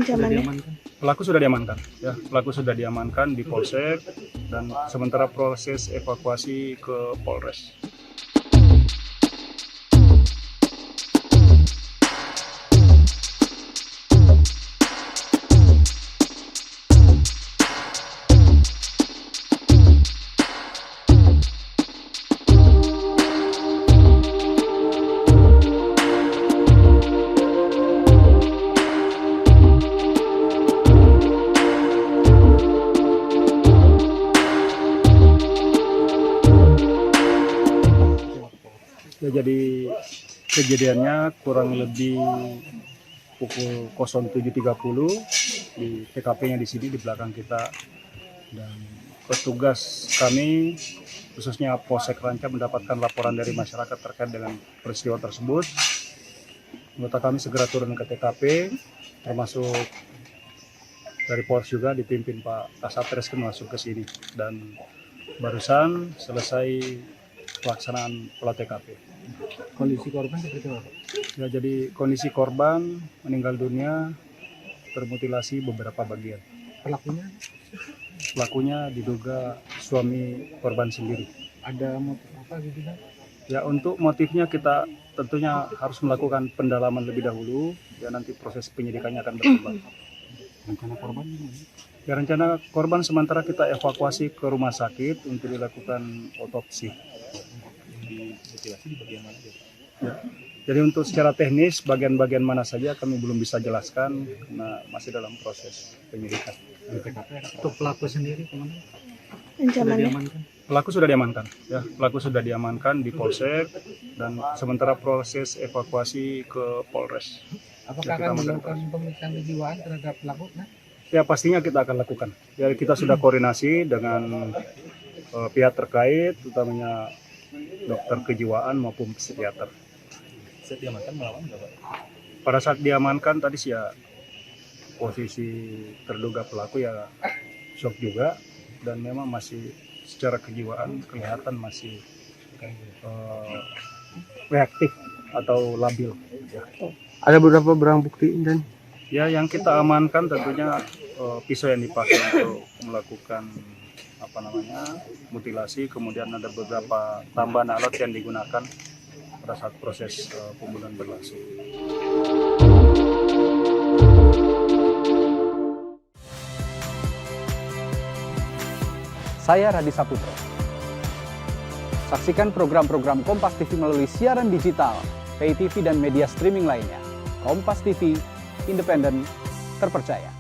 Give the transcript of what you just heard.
Ancamannya? Pelaku sudah diamankan, ya. Pelaku sudah diamankan di Polsek dan sementara proses evakuasi ke Polres. Ya, jadi kejadiannya kurang lebih pukul 07.30 di TKP-nya di sini di belakang kita, dan petugas kami khususnya Polsek Ranca mendapatkan laporan dari masyarakat terkait dengan peristiwa tersebut. Anggota kami segera turun ke TKP, termasuk dari Polres juga dipimpin Pak Kasat Reskrim masuk ke sini, dan barusan selesai pelaksanaan olah TKP. Kondisi korban seperti apa? Ya, jadi kondisi korban meninggal dunia termutilasi beberapa bagian. Pelakunya diduga suami korban sendiri. Ada motif apa gitu kan? Ya, untuk motifnya kita tentunya harus melakukan pendalaman lebih dahulu. Ya, nanti proses penyidikannya akan berkembang. Rencana korban gimana? Ya, rencana korban sementara kita evakuasi ke rumah sakit untuk dilakukan otopsi. Mutilasi di bagian mana? Ya. Jadi untuk secara teknis bagian-bagian mana saja kami belum bisa jelaskan karena masih dalam proses penyidikan. Untuk pelaku sendiri kemana? Ancamannya? Pelaku sudah diamankan, ya. Pelaku sudah diamankan di Polsek dan sementara proses evakuasi ke Polres. Apakah akan melakukan pemeriksaan kejiwaan terhadap pelaku? Ya, pastinya kita akan lakukan. Ya, kita sudah koordinasi dengan pihak terkait, utamanya dokter kejiwaan maupun psikiater. Saat diamankan melawan nggak, Pak? Pada saat diamankan tadi sih ya posisi terduga pelaku ya shock juga, dan memang masih secara kejiwaan kelihatan masih reaktif atau labil. Ya. Ada beberapa barang bukti dan Ya, yang kita amankan tentunya pisau yang dipakai untuk melakukan mutilasi, kemudian ada beberapa tambahan alat yang digunakan pada saat proses pembunuhan berlangsung. Saya Radi Saputro. Saksikan program-program Kompas TV melalui siaran digital, pay TV dan media streaming lainnya. Kompas TV, independen, terpercaya.